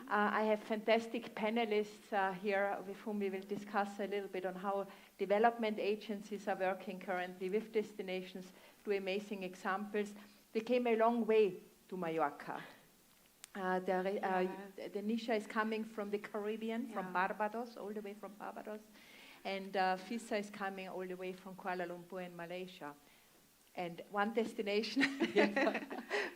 I have fantastic panelists here with whom we will discuss a little bit on how development agencies are working currently with destinations, do amazing examples. They came a long way to Mallorca. Tenisha is coming from the Caribbean, from Barbados, all the way from Barbados. And Fisa is coming all the way from Kuala Lumpur in Malaysia. And one destination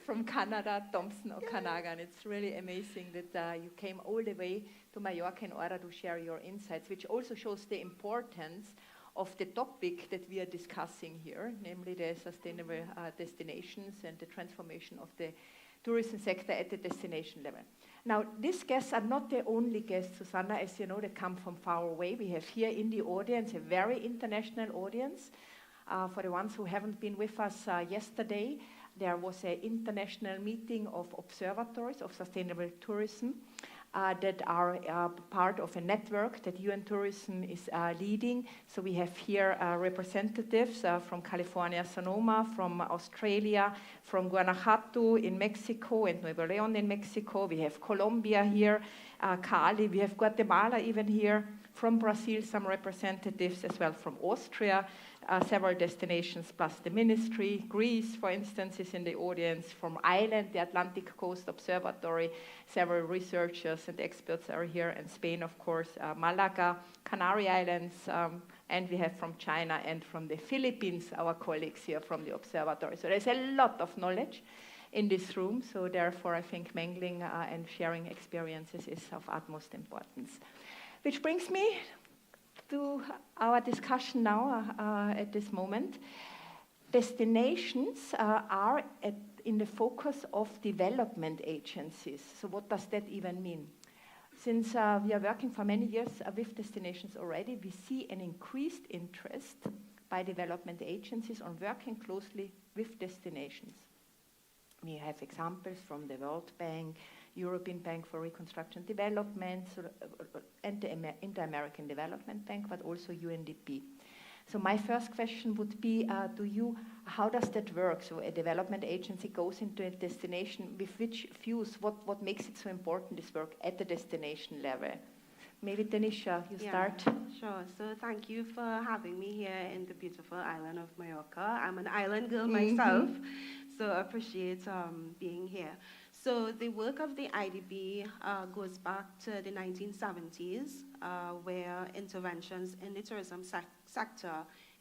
from Canada, Thompson or Kanagan. It's really amazing that you came all the way to Mallorca in order to share your insights, which also shows the importance of the topic that we are discussing here, namely the sustainable destinations and the transformation of the tourism sector at the destination level. Now, these guests are not the only guests, Susanna, as you know, they come from far away. We have here in the audience a very international audience. For the ones who haven't been with us yesterday, there was an international meeting of observatories of sustainable tourism that are part of a network that UN Tourism is leading. So we have here representatives from California, Sonoma, from Australia, from Guanajuato in Mexico and Nuevo León in Mexico. We have Colombia here, Cali. We have Guatemala even here. From Brazil, some representatives as well from Austria. Several destinations plus the ministry. Greece, for instance, is in the audience. From Ireland, the Atlantic Coast Observatory, several researchers and experts are here. And Spain, of course, Malaga, Canary Islands, and we have from China and from the Philippines, our colleagues here from the observatory. So there's a lot of knowledge in this room. So therefore, I think mingling and sharing experiences is of utmost importance. Which brings me to our discussion now at this moment. Destinations are in the focus of development agencies. So what does that even mean? Since we are working for many years with destinations already, we see an increased interest by development agencies on working closely with destinations. We have examples from the World Bank, European Bank for Reconstruction and Development, and the Inter-American Development Bank, but also UNDP. So my first question would be, how does that work? So a development agency goes into a destination with which views, what makes it so important, this work at the destination level? Maybe Tenisha, you start. Sure. So thank you for having me here in the beautiful island of Mallorca. I'm an island girl myself, so I appreciate being here. So the work of the IDB goes back to the 1970s, where interventions in the tourism sector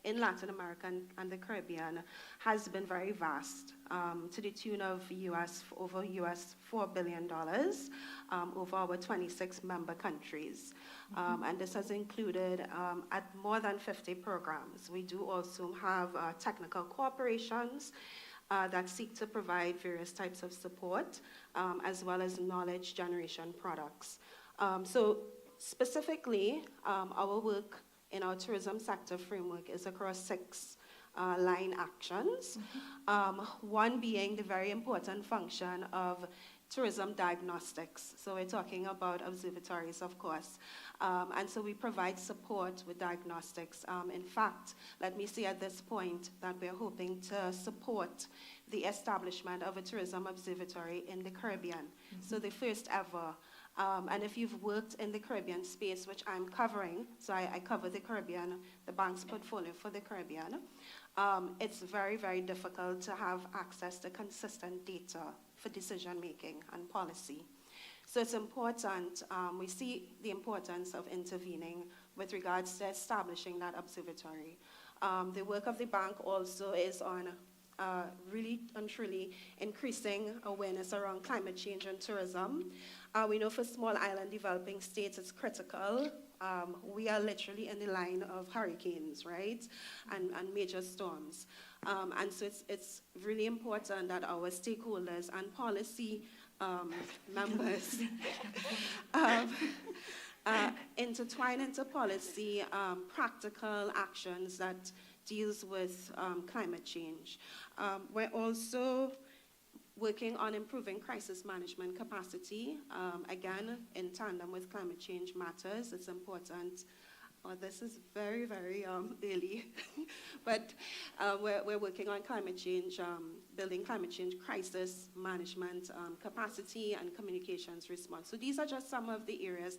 in Latin America and the Caribbean has been very vast, to the tune of over $4 billion over our 26 member countries. And this has included at more than 50 programs. We do also have technical cooperations that seek to provide various types of support, as well as knowledge generation products. So specifically, our work in our tourism sector framework is across 6 line actions. One being the very important function of tourism diagnostics. So we're talking about observatories, of course. And so we provide support with diagnostics. In fact, let me say at this point that we're hoping to support the establishment of a tourism observatory in the Caribbean. So the first ever. And if you've worked in the Caribbean space, which I'm covering, so I cover the Caribbean, the bank's portfolio for the Caribbean, it's very, very difficult to have access to consistent data for decision-making and policy. So it's important, we see the importance of intervening with regards to establishing that observatory. The work of the bank also is on really and truly increasing awareness around climate change and tourism. We know for small island developing states it's critical. We are literally in the line of hurricanes, right? And major storms. And so it's really important that our stakeholders and policy members intertwine into policy practical actions that deals with climate change. We're also working on improving crisis management capacity. Again, in tandem with climate change matters, it's important. This is very, very early, but we're working on climate change building climate change crisis management capacity and communications response. So these are just some of the areas.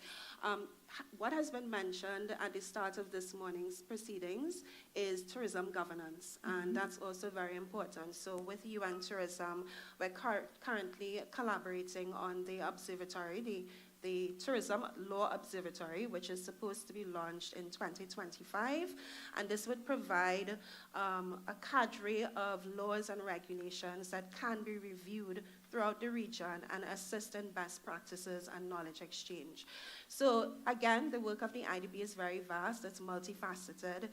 What has been mentioned at the start of this morning's proceedings is tourism governance, and that's also very important. So with UN Tourism, we're currently collaborating on the observatory, the Tourism Law Observatory, which is supposed to be launched in 2025. And this would provide a cadre of laws and regulations that can be reviewed throughout the region and assist in best practices and knowledge exchange. So again, the work of the IDB is very vast, it's multifaceted,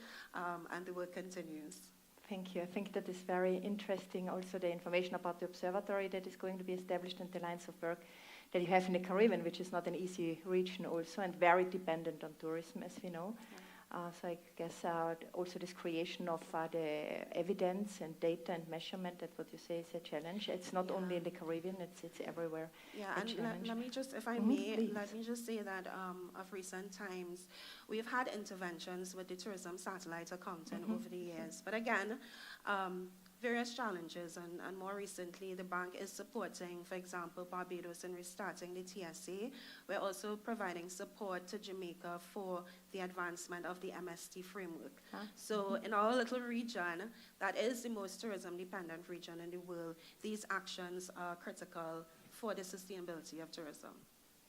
and the work continues. Thank you. I think that is very interesting, also the information about the observatory that is going to be established and the lines of work that you have in the Caribbean, which is not an easy region also, and very dependent on tourism, as we know. So I guess also this creation of the evidence and data and measurement, that what you say is a challenge. It's not only in the Caribbean, it's everywhere. Yeah, and let me just, if I may, let me just say that of recent times, we've had interventions with the tourism satellite accounting over the years. But again, various challenges, and more recently, the bank is supporting, for example, Barbados in restarting the TSA. We're also providing support to Jamaica for the advancement of the MST framework. So in our little region, that is the most tourism-dependent region in the world, these actions are critical for the sustainability of tourism.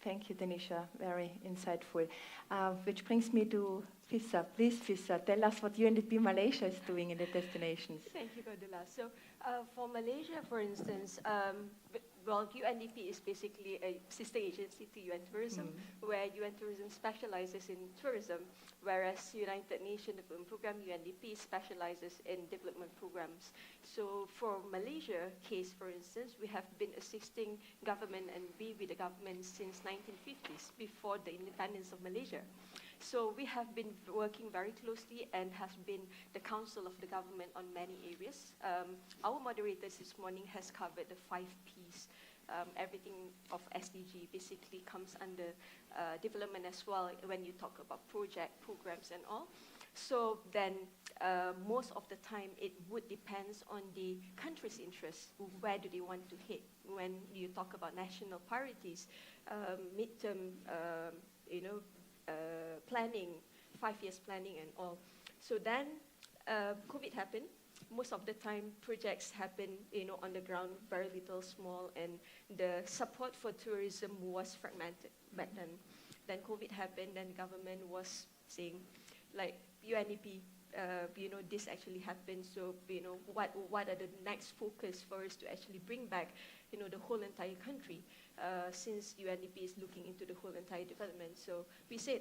Thank you, Tenisha. Very insightful. Which brings me to Fissa. Please, Fissa, tell us what UNDP Malaysia is doing in the destinations. Thank you, Cordula. So for Malaysia, for instance, well, UNDP is basically a sister agency to UN Tourism, where UN Tourism specializes in tourism, whereas United Nations Development Program, UNDP, specializes in development programs. So for Malaysia case, for instance, we have been assisting government and be with the government since 1950s, before the independence of Malaysia. So we have been working very closely and has been the council of the government on many areas. Our moderators this morning has covered the 5 Ps. Everything of SDG basically comes under development as well when you talk about project, programs and all. So then most of the time it would depend on the country's interests. Where do they want to hit? When you talk about national priorities, midterm, planning, 5 years planning and all. So then COVID happened. Most of the time projects happen, on the ground, very little, small, and the support for tourism was fragmented back then. Then COVID happened, then government was saying, like, UNDP, this actually happened, so, what are the next focus for us to actually bring back, the whole entire country, since UNDP is looking into the whole entire development. So we said,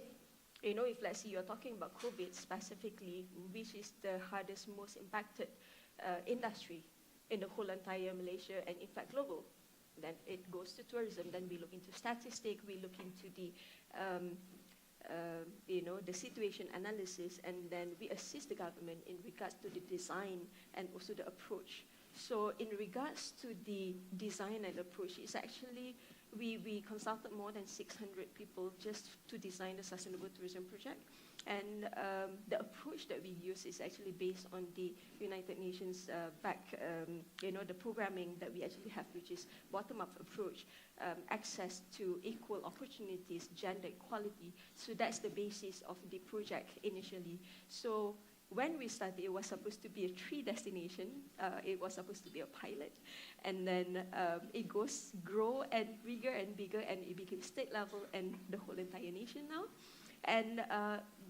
if let's say you're talking about COVID specifically, which is the hardest, most impacted industry in the whole entire Malaysia and in fact global, then it goes to tourism. Then we look into statistics, we look into the the situation analysis, and then we assist the government in regards to the design and also the approach. So in regards to the design and approach, it's actually, we consulted more than 600 people just to design the Sustainable Tourism Project. And the approach that we use is actually based on the United Nations the programming that we actually have, which is bottom-up approach, access to equal opportunities, gender equality. So that's the basis of the project initially. So when we started, it was supposed to be a 3 destination. It was supposed to be a pilot. And then it grow and bigger, and it became state level and the whole entire nation now. And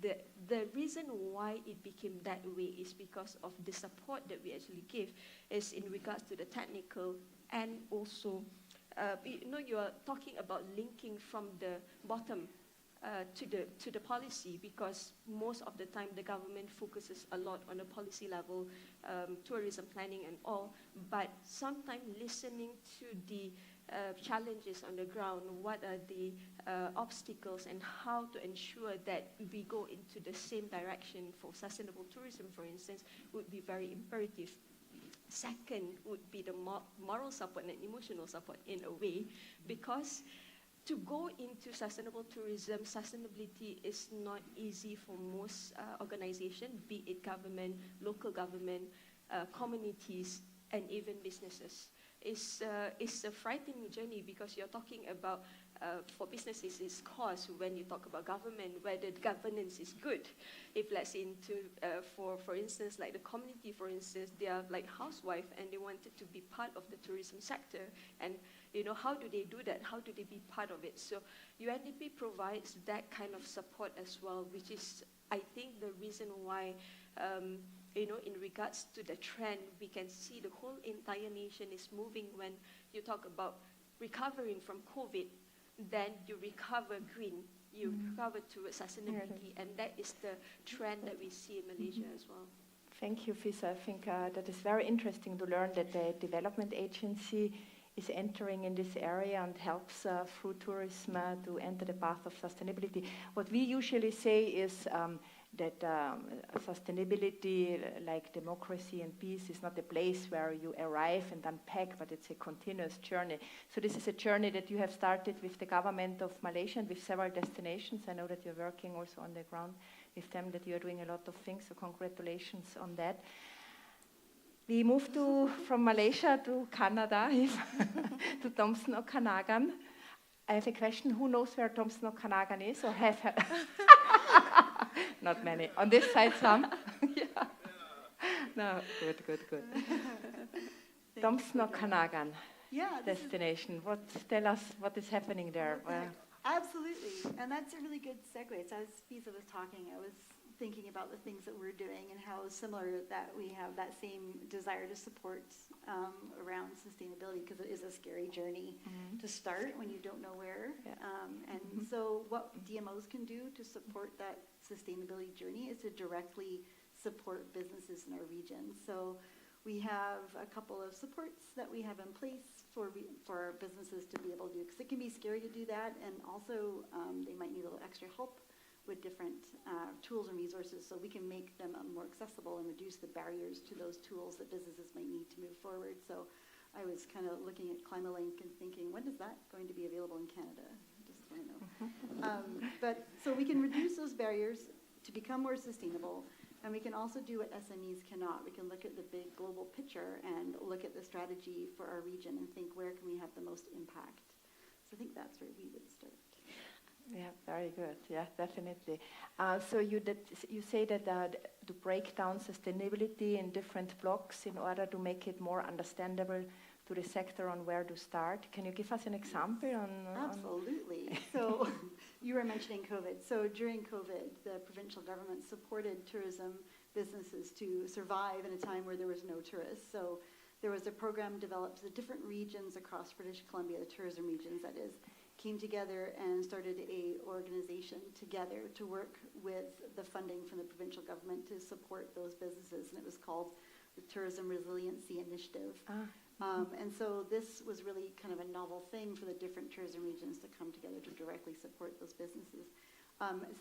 the reason why it became that way is because of the support that we actually give is in regards to the technical, and also, you are talking about linking from the bottom to the policy, because most of the time the government focuses a lot on the policy level, tourism planning and all, but sometimes listening to the challenges on the ground, what are the obstacles, and how to ensure that we go into the same direction for sustainable tourism, for instance, would be very imperative. Second would be the moral support and emotional support in a way, because to go into sustainable tourism, sustainability is not easy for most organizations, be it government, local government, communities, and even businesses. It's a frightening journey because you're talking about, for businesses, it's cost. When you talk about government, whether the governance is good. If let's say for instance, like the community, for instance, they are like housewife and they wanted to be part of the tourism sector. And how do they do that? How do they be part of it? So UNDP provides that kind of support as well, which is, I think, the reason why in regards to the trend, we can see the whole entire nation is moving. When you talk about recovering from COVID, then you recover green, you recover towards sustainability, and that is the trend that we see in Malaysia as well. Thank you, Fisa. I think that is very interesting to learn that the development agency is entering in this area and helps through tourism to enter the path of sustainability. What we usually say is that sustainability, like democracy and peace, is not a place where you arrive and unpack, but it's a continuous journey. So this is a journey that you have started with the government of Malaysia and with several destinations. I know that you're working also on the ground with them, that you are doing a lot of things, so congratulations on that. We moved from Malaysia to Canada, to Thompson Okanagan. I have a question. Who knows where Thompson Okanagan is? Or have not many. On this side, some. Yeah. No, good. Thompson Okanagan. Yeah. Destination. Tell us what is happening there. Absolutely, and that's a really good segue. So as Fisa was talking, I was thinking about the things that we're doing and how similar that we have that same desire to support around sustainability, because it is a scary journey to start when you don't know where. So what DMOs can do to support that sustainability journey is to directly support businesses in our region. So we have a couple of supports that we have in place for our businesses to be able to do, because it can be scary to do that, and also they might need a little extra help with different tools and resources, so we can make them more accessible and reduce the barriers to those tools that businesses might need to move forward. So I was kind of looking at ClimaLink and thinking, when is that going to be available in Canada? Just want to know. But so we can reduce those barriers to become more sustainable, and we can also do what SMEs cannot. We can look at the big global picture and look at the strategy for our region and think, where can we have the most impact? So I think that's where we would start. Yeah, very good. Yeah, definitely. So you say that to break down sustainability in different blocks in order to make it more understandable to the sector on where to start. Can you give us an example on? Absolutely. So you were mentioning COVID. So during COVID, the provincial government supported tourism businesses to survive in a time where there was no tourists. So there was a program developed. The different regions across British Columbia, the tourism regions, that is, came together and started a organization together to work with the funding from the provincial government to support those businesses, and it was called the Tourism Resiliency Initiative. And so this was really kind of a novel thing for the different tourism regions to come together to directly support those businesses.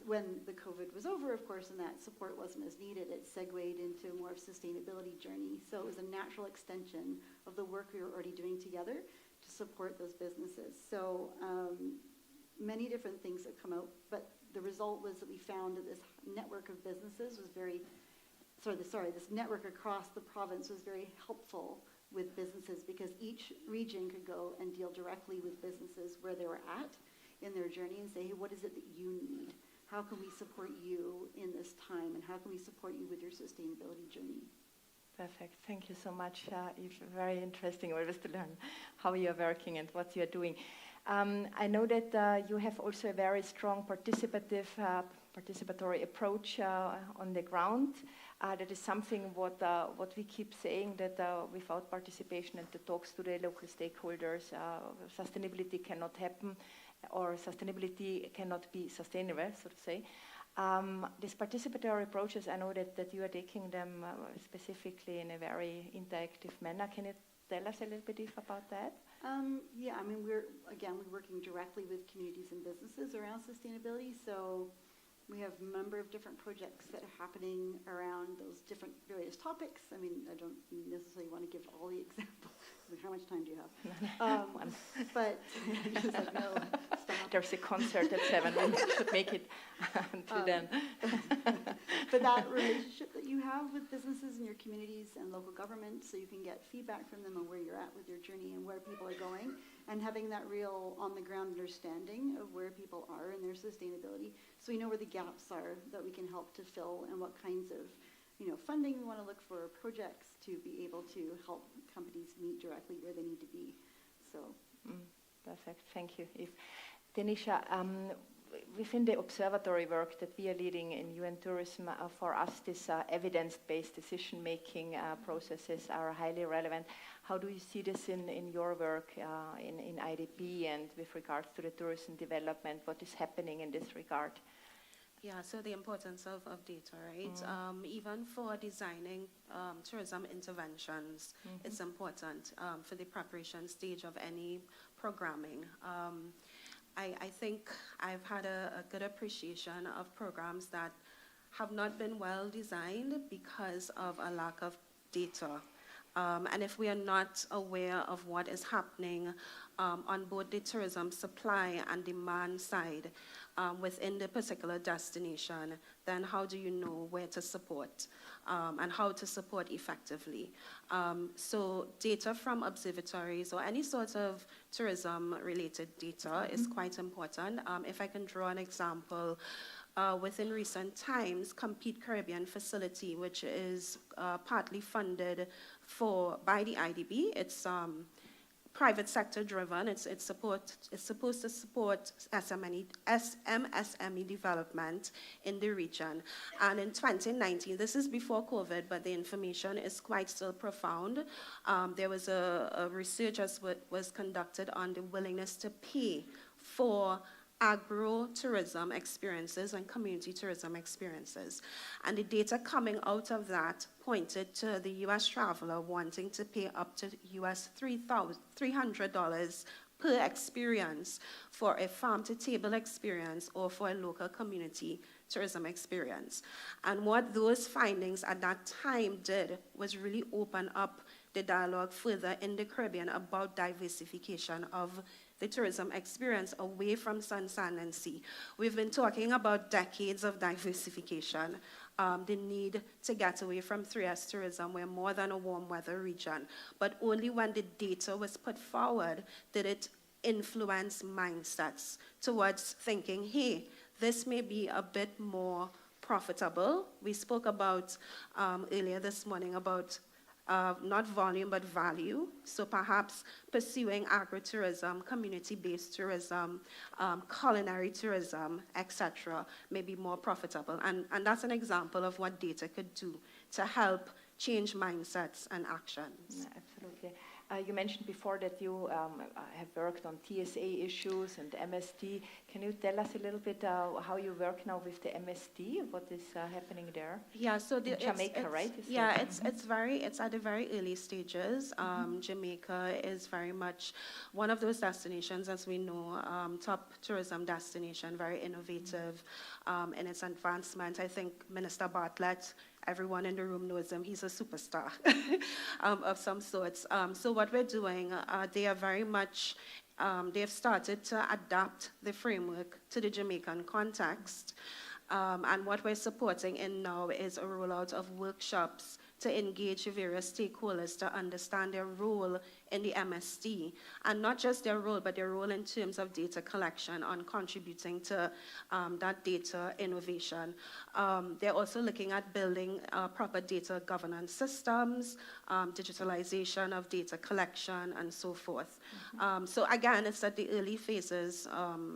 When the COVID was over, of course, and that support wasn't as needed, it segued into more of a sustainability journey. So it was a natural extension of the work we were already doing together to support those businesses. So many different things have come out, but the result was that we found that this network of businesses was this network across the province was very helpful with businesses, because each region could go and deal directly with businesses where they were at in their journey and say, hey, what is it that you need? How can we support you in this time? And how can we support you with your sustainability journey? Perfect. Thank you so much. It's very interesting always to learn how you are working and what you are doing. I know that you have also a very strong participatory approach on the ground. That is something what we keep saying, that without participation and the talks to the local stakeholders, sustainability cannot happen, or sustainability cannot be sustainable, so to say. These participatory approaches, I know that you are taking them specifically in a very interactive manner. Can you tell us a little bit about that? Yeah, I mean, we're working directly with communities and businesses around sustainability. So we have a number of different projects that are happening around those different various topics. I mean, I don't necessarily want to give all the examples, How much time do you have? But she's like, no, stop. There's a concert at 7. We should make it until then. But that relationship that you have with businesses in your communities and local government, so you can get feedback from them on where you're at with your journey and where people are going, and having that real on-the-ground understanding of where people are in their sustainability, so we know where the gaps are that we can help to fill and what kinds of funding we want to look for projects to be able to help companies meet directly where they need to be. So, perfect. Thank you, Eve. Tenisha, within the observatory work that we are leading in UN Tourism, for us, this evidence-based decision-making processes are highly relevant. How do you see this in your work in IDP and with regards to the tourism development? What is happening in this regard? Yeah, so the importance of data, right? Even for designing tourism interventions, it's important for the preparation stage of any programming. I think I've had a good appreciation of programs that have not been well designed because of a lack of data. And if we are not aware of what is happening on both the tourism supply and demand side within the particular destination, then how do you know where to support and how to support effectively? So data from observatories or any sort of tourism-related data is quite important. If I can draw an example, within recent times, Compete Caribbean facility, which is partly funded by the IDB. It's private sector driven. It's supposed to support MSME development in the region. And in 2019, this is before COVID, but the information is quite still profound. There was a research was conducted on the willingness to pay for agro-tourism experiences and community tourism experiences. And the data coming out of that pointed to the US traveler wanting to pay up to US $300 per experience for a farm-to-table experience or for a local community tourism experience. And what those findings at that time did was really open up the dialogue further in the Caribbean about diversification of the tourism experience away from sun, sand, and sea. We've been talking about decades of diversification, the need to get away from 3S tourism. We're more than a warm weather region. But only when the data was put forward did it influence mindsets towards thinking, hey, this may be a bit more profitable. We spoke about earlier this morning about not volume, but value. So perhaps pursuing agritourism, community-based tourism, culinary tourism, etc., may be more profitable. And that's an example of what data could do to help change mindsets and actions. Yeah, absolutely. You mentioned before that you have worked on TSA issues and MSD. Can you tell us a little bit how you work now with the MSD? What is happening there? Yeah, so in Jamaica, right? It's at the very early stages. Jamaica is very much one of those destinations, as we know, top tourism destination, very innovative in its advancement. I think Minister Bartlett, everyone in the room knows him. He's a superstar of some sorts. So what we're doing, they are very much, they've started to adapt the framework to the Jamaican context. And what we're supporting in now is a rollout of workshops to engage various stakeholders to understand their role in the MSD, and not just their role, but their role in terms of data collection on contributing to that data innovation. They're also looking at building proper data governance systems, digitalization of data collection, and so forth. So again, it's at the early phases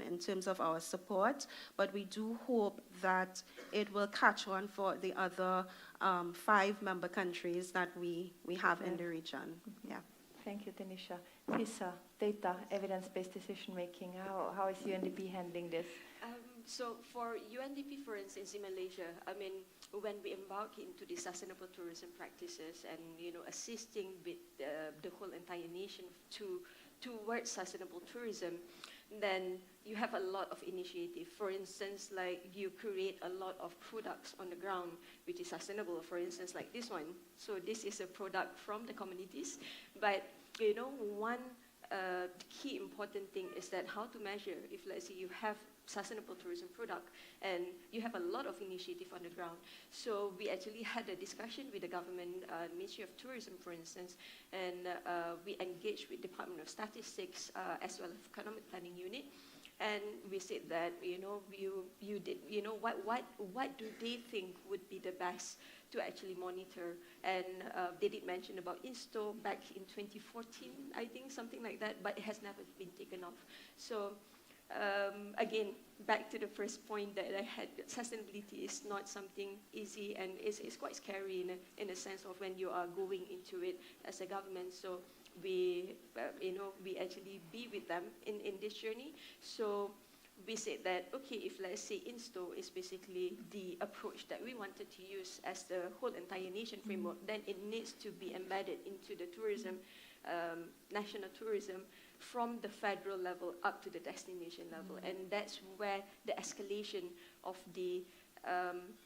in terms of our support, but we do hope that it will catch on for the other 5 member countries that we have in the region. Yeah. Thank you, Tenisha. Fisa, data, evidence-based decision-making. How is UNDP handling this? So for UNDP, for instance, in Malaysia, I mean, when we embark into the sustainable tourism practices and, assisting with the whole entire nation towards sustainable tourism, then you have a lot of initiative. For instance, like you create a lot of products on the ground which is sustainable. For instance, like this one. So this is a product from the communities, but one key important thing is that how to measure if, let's say, you have sustainable tourism product and you have a lot of initiative on the ground. So we actually had a discussion with the government, Ministry of Tourism, for instance, and we engaged with Department of Statistics as well as Economic Planning Unit. And we said that, what do they think would be the best to actually monitor? And they did mention about Insto back in 2014, I think, something like that, but it has never been taken off. So again, back to the first point that I had, sustainability is not something easy, and it's quite scary in a sense of when you are going into it as a government. So we actually be with them in this journey. So we said that, okay, if let's say Insto is basically the approach that we wanted to use as the whole entire nation framework, then it needs to be embedded into the tourism, national tourism, from the federal level up to the destination level. And that's where the escalation of the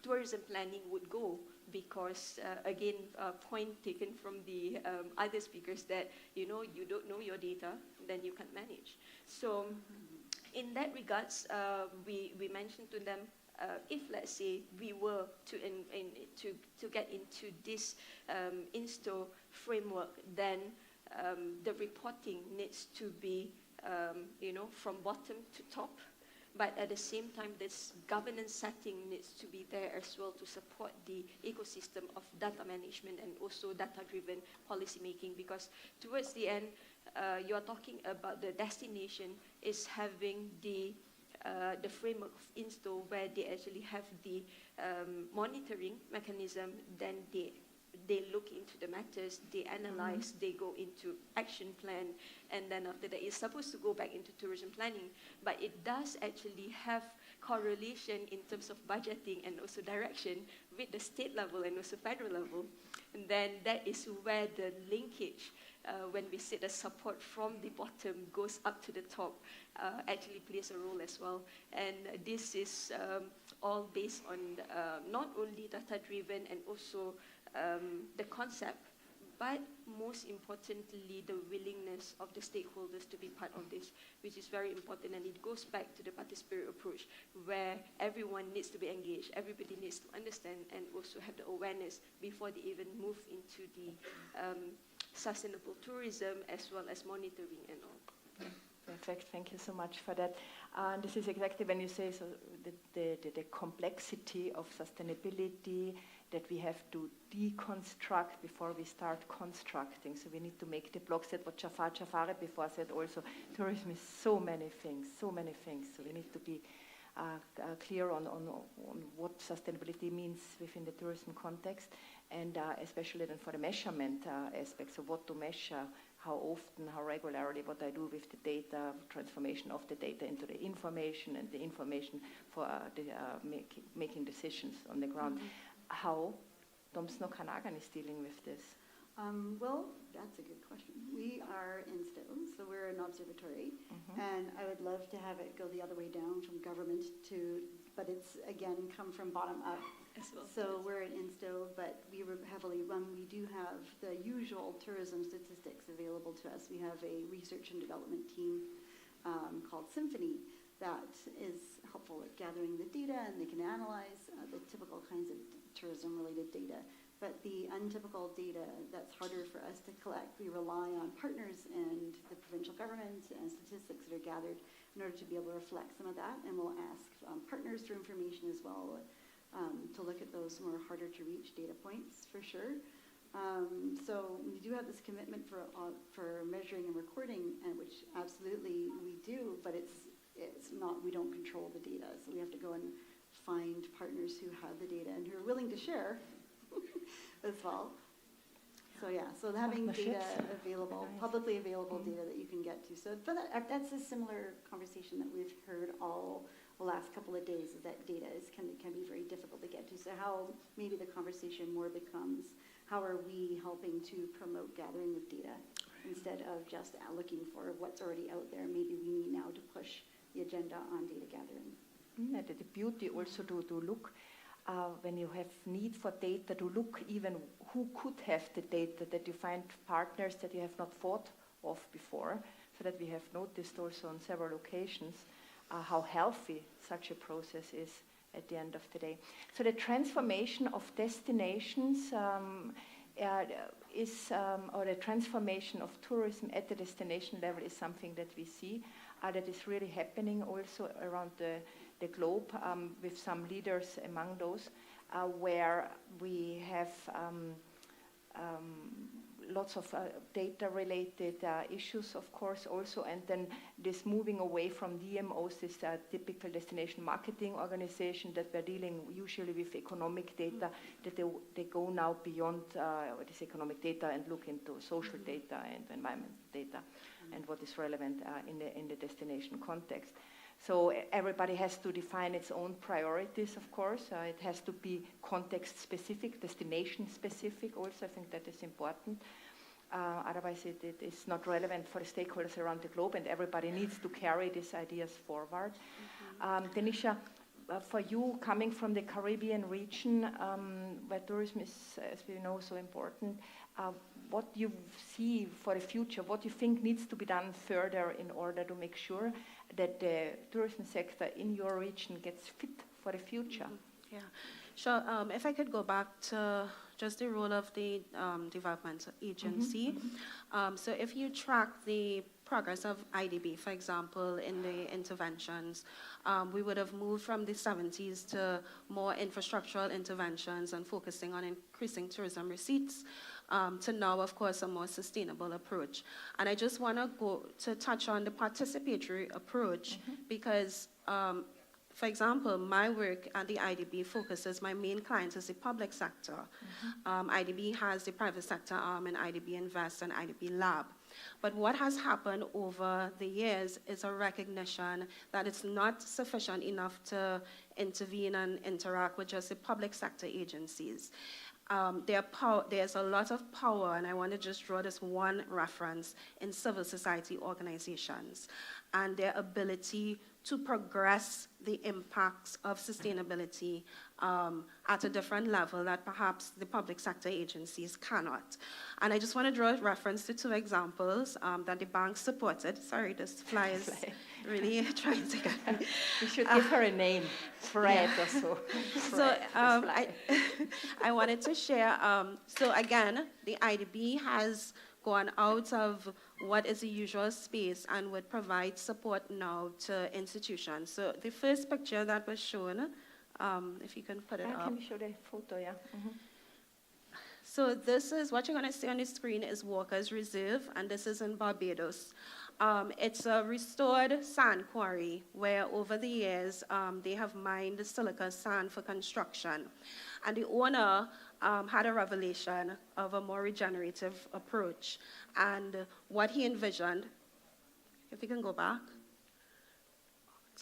tourism planning would go, because again, point taken from the other speakers that, you don't know your data, then you can't manage. So in that regards, we mentioned to them, if let's say we were to get into this Insto framework, then the reporting needs to be from bottom to top. But at the same time, this governance setting needs to be there as well to support the ecosystem of data management and also data-driven policy making, because towards the end, you're talking about the destination is having the framework of Insto, where they actually have the monitoring mechanism, then they look into the matters, they analyze, they go into action plan, and then after that it's supposed to go back into tourism planning. But it does actually have correlation in terms of budgeting and also direction with the state level and also federal level. And then that is where the linkage, when we say the support from the bottom goes up to the top, actually plays a role as well. And this is all based on not only data-driven and also the concept, but most importantly, the willingness of the stakeholders to be part of this, which is very important. And it goes back to the participatory approach, where everyone needs to be engaged, everybody needs to understand and also have the awareness before they even move into the sustainable tourism as well as monitoring and all. Perfect, thank you so much for that. This is exactly when you say so the complexity of sustainability that we have to deconstruct before we start constructing. So we need to make the blocks, that what Jafari before said also, tourism is so many things. So we need to be clear on what sustainability means within the tourism context, and especially then for the measurement aspects of what to measure, how often, how regularly, what I do with the data, transformation of the data into the information, and the information for making decisions on the ground. How Domsno Kanagan is dealing with this? Well, that's a good question. We are in Stow, so we're an observatory, and I would love to have it go the other way down from government to, but it's again come from bottom up. Well, so yes. We're in Insto, but we were heavily run. We do have the usual tourism statistics available to us. We have a research and development team called Symphony that is helpful at gathering the data, and they can analyze the typical kinds of tourism-related data. But the untypical data, that's harder for us to collect. We rely on partners and the provincial government and statistics that are gathered in order to be able to reflect some of that. And we'll ask partners for information as well to look at those more harder to reach data points for sure. So we do have this commitment for measuring and recording, and which absolutely we do, but it's not, we don't control the data. So we have to go and find partners who have the data and who are willing to share as well. So yeah, so having data available, publicly available data that you can get to. So but that's a similar conversation that we've heard all the last couple of days, is that data can be very difficult to get to. So how maybe the conversation more becomes, how are we helping to promote gathering of data instead of just looking for what's already out there? Maybe we need now to push the agenda on data gathering. The beauty also to look, when you have need for data, to look even who could have the data, that you find partners that you have not thought of before, so that we have noticed also on several occasions how healthy such a process is at the end of the day. So the transformation of destinations or the transformation of tourism at the destination level is something that we see that is really happening also around the globe, with some leaders among those, where we have lots of data-related issues, of course, also, and then this moving away from DMOs, this typical destination marketing organization that we're dealing usually with economic data, that they go now beyond this economic data and look into social data and environmental data and what is relevant in the destination context. So everybody has to define its own priorities, of course. It has to be context-specific, destination-specific also. I think that is important. Otherwise, it is not relevant for the stakeholders around the globe, and everybody needs to carry these ideas forward. Tenisha, for you, coming from the Caribbean region, where tourism is, as we know, so important, what you see for the future, what you think needs to be done further in order to make sure that the tourism sector in your region gets fit for the future? Yeah, sure. If I could go back to just the role of the development agency. So if you track the progress of IDB, for example, in the interventions, we would have moved from the 70s to more infrastructural interventions and focusing on increasing tourism receipts, to now, of course, a more sustainable approach. And I just want to go to touch on the participatory approach because, for example, my work at the IDB focuses, my main client is the public sector. IDB has the private sector arm and IDB Invest and IDB Lab. But what has happened over the years is a recognition that it's not sufficient enough to intervene and interact with just the public sector agencies. There's a lot of power, and I want to just draw this one reference, in civil society organizations and their ability to progress the impacts of sustainability at a different level that perhaps the public sector agencies cannot. And I just want to draw a reference to two examples that the bank supported. Sorry, this fly is really trying to get me. We should give her a name, Fred or so. So I wanted to share, so again, the IDB has gone out of what is the usual space and would provide support now to institutions. So the first picture that was shown, if you can put it up. Can you show the photo, yeah? So this is, what you're going to see on the screen is Walker's Reserve, and this is in Barbados. It's a restored sand quarry where over the years they have mined silica sand for construction. And the owner had a revelation of a more regenerative approach. And what he envisioned, if you can go back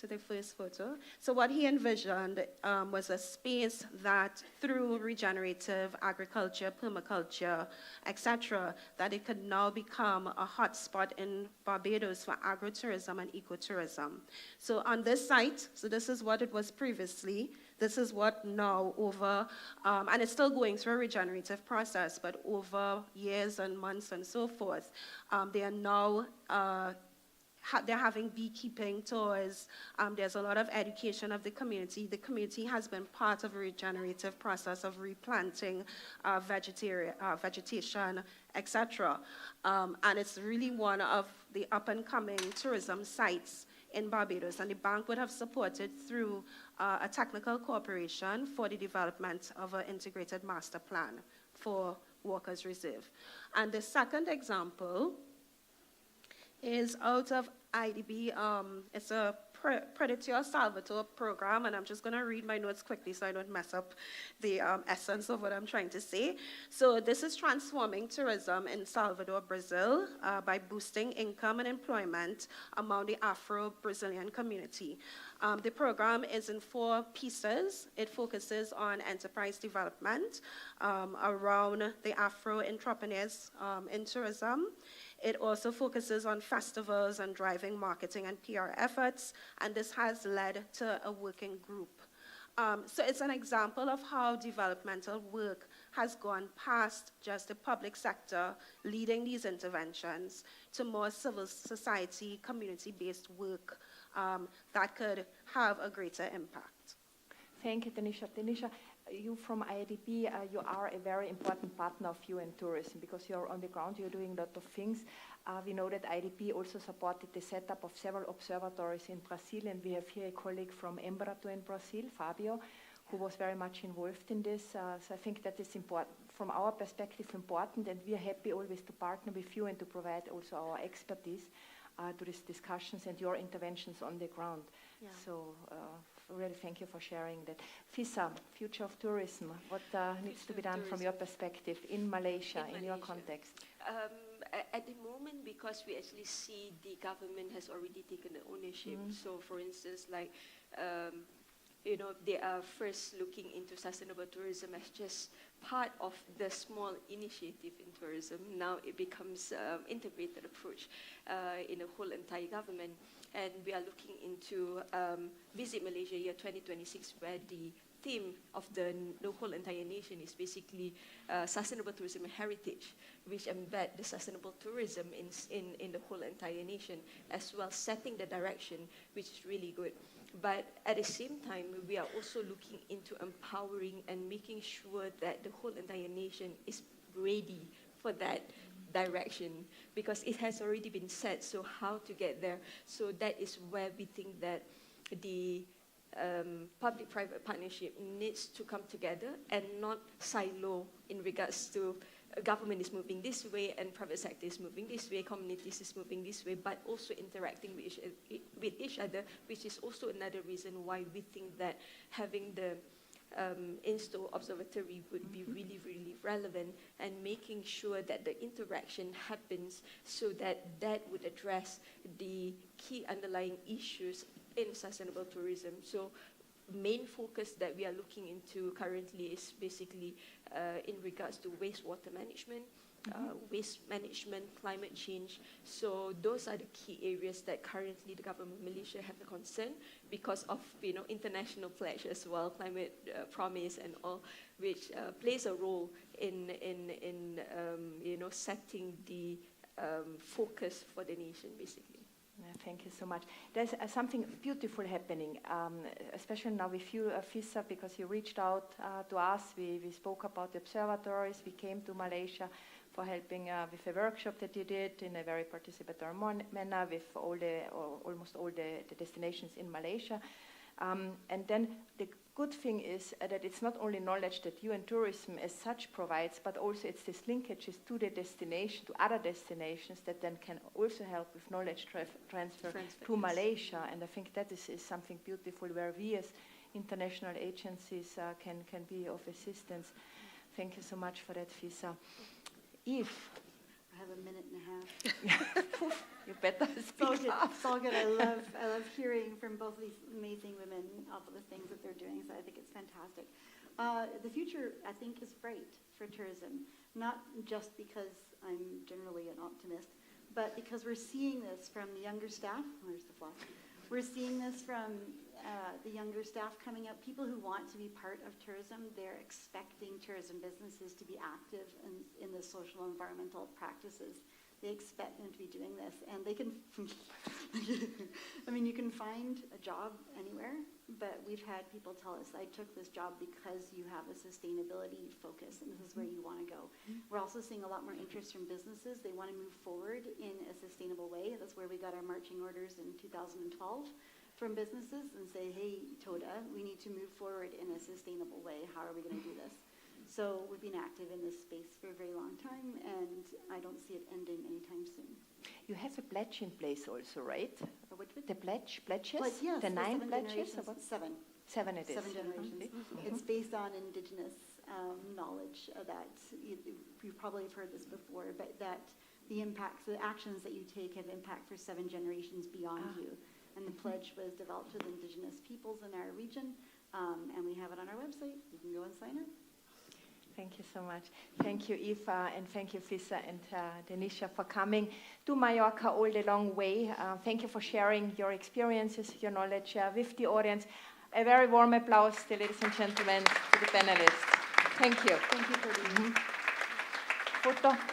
to the first photo. So what he envisioned was a space that through regenerative agriculture, permaculture, etc., that it could now become a hotspot in Barbados for agrotourism and ecotourism. So on this site, so this is what it was previously, this is what now over, and it's still going through a regenerative process, but over years and months and so forth, they are now they're having beekeeping tours. There's a lot of education of the community. The community has been part of a regenerative process of replanting vegetation, etc. And it's really one of the up-and-coming tourism sites in Barbados. And the bank would have supported through a technical cooperation for the development of an integrated master plan for Walker's Reserve. And the second example is out of IDB. It's a Predator Salvatore program, and I'm just going to read my notes quickly so I don't mess up the essence of what I'm trying to say. So this is transforming tourism in Salvador, Brazil, by boosting income and employment among the Afro-Brazilian community. The program is in 4 pieces. It focuses on enterprise development around the Afro-entrepreneurs in tourism. It also focuses on festivals and driving marketing and PR efforts, and this has led to a working group. So it's an example of how developmental work has gone past just the public sector leading these interventions to more civil society, community-based work that could have a greater impact. Thank you, Tenisha. Tenisha, you from IDP, you are a very important partner of UN Tourism because you're on the ground, you're doing a lot of things. We know that IDP also supported the setup of several observatories in Brazil, and we have here a colleague from Embratur in Brazil, Fabio, who was very much involved in this. So I think that is important, from our perspective, important, and we are happy always to partner with you and to provide also our expertise to these discussions and your interventions on the ground. Yeah. So really thank you for sharing that. Fisa, future of tourism, what needs to be done from your perspective in Malaysia, in your context? At the moment, because we actually see the government has already taken the ownership. So for instance, like, they are first looking into sustainable tourism as just part of the small initiative in tourism. Now it becomes integrated approach in the whole entire government. And we are looking into Visit Malaysia year 2026, where the theme of the whole entire nation is basically sustainable tourism and heritage, which embed the sustainable tourism in the whole entire nation, as well setting the direction, which is really good. But at the same time, we are also looking into empowering and making sure that the whole entire nation is ready for that direction, because it has already been set, so how to get there. So that is where we think that the public-private partnership needs to come together and not silo in regards to government is moving this way and private sector is moving this way, communities is moving this way, but also interacting with each other, which is also another reason why we think that having the in-store observatory would be really, really relevant, and making sure that the interaction happens so that that would address the key underlying issues in sustainable tourism. So main focus that we are looking into currently is basically in regards to wastewater management, waste management, climate change. So those are the key areas that currently the government of Malaysia have a concern because of international pledge as well, climate promise and all, which plays a role in setting the focus for the nation basically. Thank you so much. There's something beautiful happening, especially now with you, Fisa, because you reached out to us. We spoke about the observatories. We came to Malaysia for helping with a workshop that you did in a very participatory manner with almost all the destinations in Malaysia. And then the good thing is that it's not only knowledge that UN Tourism as such provides, but also it's these linkages to the destination, to other destinations that then can also help with knowledge transfer to Malaysia. And I think that is something beautiful where we as international agencies can be of assistance. Thank you so much for that, Fisa. Eve. I have a minute and a half. You better speak up. It's all good. I love hearing from both of these amazing women of the things that they're doing, so I think it's fantastic. The future, I think, is bright for tourism, not just because I'm generally an optimist, but because we're seeing this from the younger staff. Where's the flag? We're seeing this from the younger staff coming up, people who want to be part of tourism. They're expecting tourism businesses to be active in the social and environmental practices. They expect them to be doing this, and they can, you can find a job anywhere, but we've had people tell us, I took this job because you have a sustainability focus, and this is where you want to go. We're also seeing a lot more interest from businesses. They want to move forward in a sustainable way. That's where we got our marching orders in 2012 from businesses and say, hey, Toda, we need to move forward in a sustainable way. How are we going to do this? So we've been active in this space for a very long time, and I don't see it ending anytime soon. You have a pledge in place also, right? The pledges? Yes, the 9 pledges? Seven. 7 it is. 7 generations. It's based on indigenous knowledge that you probably have heard this before, but that the impacts, the actions that you take have impact for 7 generations beyond you. And the pledge was developed with indigenous peoples in our region, and we have it on our website. You can go and sign up. Thank you so much. Thank you, Eva, and thank you, Fisa and Tenisha, for coming to Mallorca all the long way. Thank you for sharing your experiences, your knowledge with the audience. A very warm applause, ladies and gentlemen, to the panelists. Thank you. Thank you, Cordula. Photo.